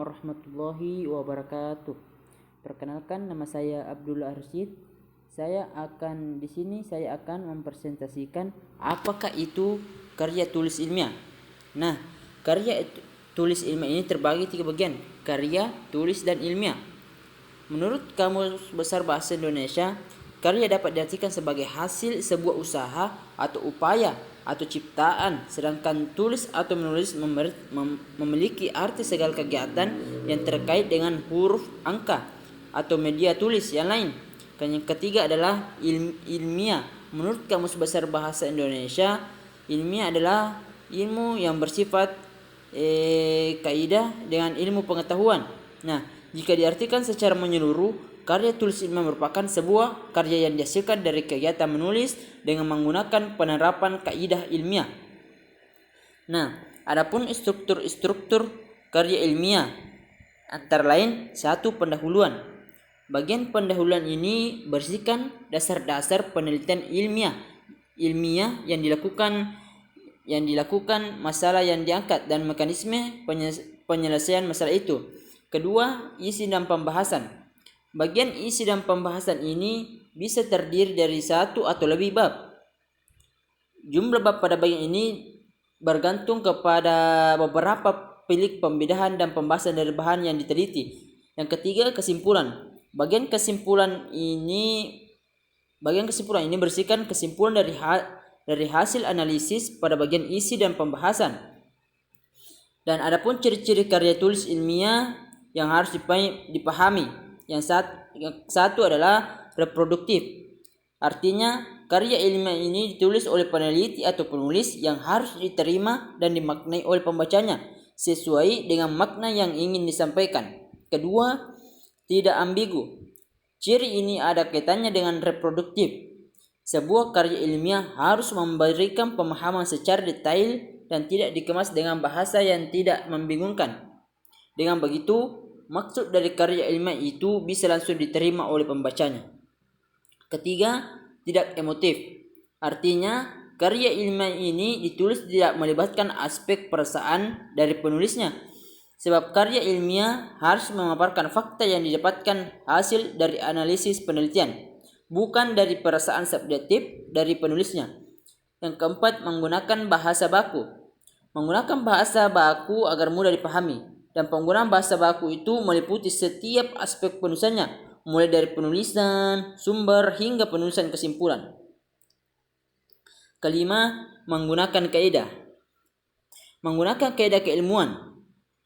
warahmatullahi wabarakatuh. Perkenalkan, nama saya Abdullah Arsyid. Saya akan mempresentasikan apakah itu karya tulis ilmiah. Nah, tulis ilmiah ini terbagi 3 bagian: karya, tulis, dan ilmiah. Menurut Kamus Besar Bahasa Indonesia, karya dapat diartikan sebagai hasil sebuah usaha atau upaya atau ciptaan, sedangkan tulis atau menulis memiliki arti segala kegiatan yang terkait dengan huruf, angka, atau media tulis yang lain. Dan yang ketiga adalah ilmiah. Menurut Kamus Besar Bahasa Indonesia, ilmiah adalah ilmu yang bersifat kaidah dengan ilmu pengetahuan. Nah, jika diartikan secara menyeluruh, karya tulis ilmiah merupakan sebuah karya yang dihasilkan dari kegiatan menulis dengan menggunakan penerapan kaidah ilmiah. Nah, adapun struktur karya ilmiah antara lain: 1. Pendahuluan. Bagian pendahuluan ini berisikan dasar-dasar penelitian ilmiah yang dilakukan, masalah yang diangkat, dan mekanisme penyelesaian masalah itu. Kedua, isi dan pembahasan. Bagian isi dan pembahasan ini bisa terdiri dari 1 atau lebih bab. Jumlah bab pada bagian ini bergantung kepada beberapa pilih pembedahan dan pembahasan dari bahan yang diteliti. Yang ketiga, kesimpulan. Bagian kesimpulan ini berisikan kesimpulan dari hasil analisis pada bagian isi dan pembahasan. Dan adapun ciri-ciri karya tulis ilmiah yang harus dipahami. Yang satu adalah reproduktif. Artinya, karya ilmiah ini ditulis oleh peneliti atau penulis yang harus diterima dan dimaknai oleh pembacanya sesuai dengan makna yang ingin disampaikan. Kedua, tidak ambigu. Ciri ini ada kaitannya dengan reproduktif. Sebuah karya ilmiah harus memberikan pemahaman secara detail dan tidak dikemas dengan bahasa yang tidak membingungkan. Dengan begitu, maksud dari karya ilmiah itu bisa langsung diterima oleh pembacanya. Ketiga, tidak emotif. Artinya, karya ilmiah ini ditulis tidak melibatkan aspek perasaan dari penulisnya. Sebab karya ilmiah harus memaparkan fakta yang didapatkan hasil dari analisis penelitian, bukan dari perasaan subjektif dari penulisnya. Yang keempat, menggunakan bahasa baku. Menggunakan bahasa baku agar mudah dipahami. Dan penggunaan bahasa baku itu meliputi setiap aspek penulisannya, mulai dari penulisan, sumber, hingga penulisan kesimpulan. Kelima, menggunakan kaidah. Menggunakan kaidah keilmuan.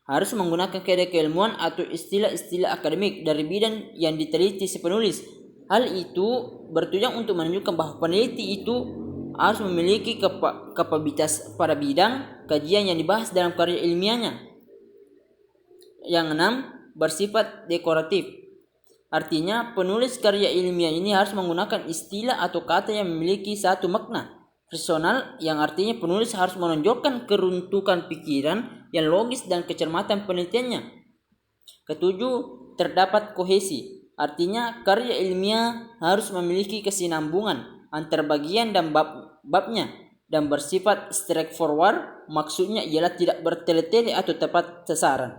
Harus menggunakan kaidah keilmuan atau istilah-istilah akademik dari bidang yang diteliti si penulis. Hal itu bertujuan untuk menunjukkan bahwa peneliti itu harus memiliki kapabilitas pada bidang kajian yang dibahas dalam karya ilmiahnya. Yang 6, bersifat dekoratif. Artinya, penulis karya ilmiah ini harus menggunakan istilah atau kata yang memiliki satu makna personal, yang artinya penulis harus menonjolkan keruntukan pikiran yang logis dan kecermatan penelitiannya. Ketujuh, terdapat kohesi. Artinya, karya ilmiah harus memiliki kesinambungan antar bagian dan babnya dan bersifat straightforward. Maksudnya ialah tidak bertele-tele atau tepat sasaran.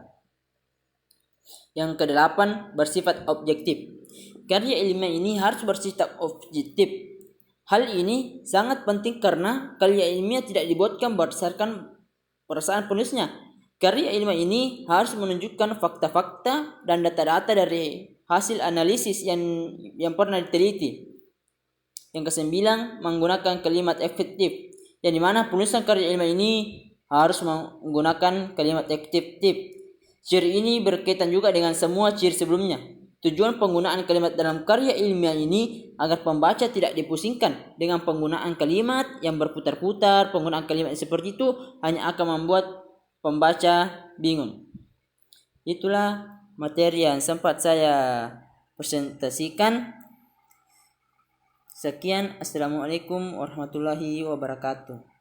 Yang kedelapan, bersifat objektif. Karya ilmiah ini harus bersifat objektif. Hal ini sangat penting karena karya ilmiah tidak dibuatkan berdasarkan perasaan penulisnya. Karya ilmiah ini harus menunjukkan fakta-fakta dan data-data dari hasil analisis yang pernah diteliti. Yang kesembilan, menggunakan kalimat efektif, yang dimana penulisan karya ilmiah ini harus menggunakan kalimat efektif. Ciri ini berkaitan juga dengan semua ciri sebelumnya. Tujuan penggunaan kalimat dalam karya ilmiah ini agar pembaca tidak dipusingkan dengan penggunaan kalimat yang berputar-putar. Penggunaan kalimat seperti itu hanya akan membuat pembaca bingung. Itulah materi yang sempat saya presentasikan. Sekian, assalamualaikum warahmatullahi wabarakatuh.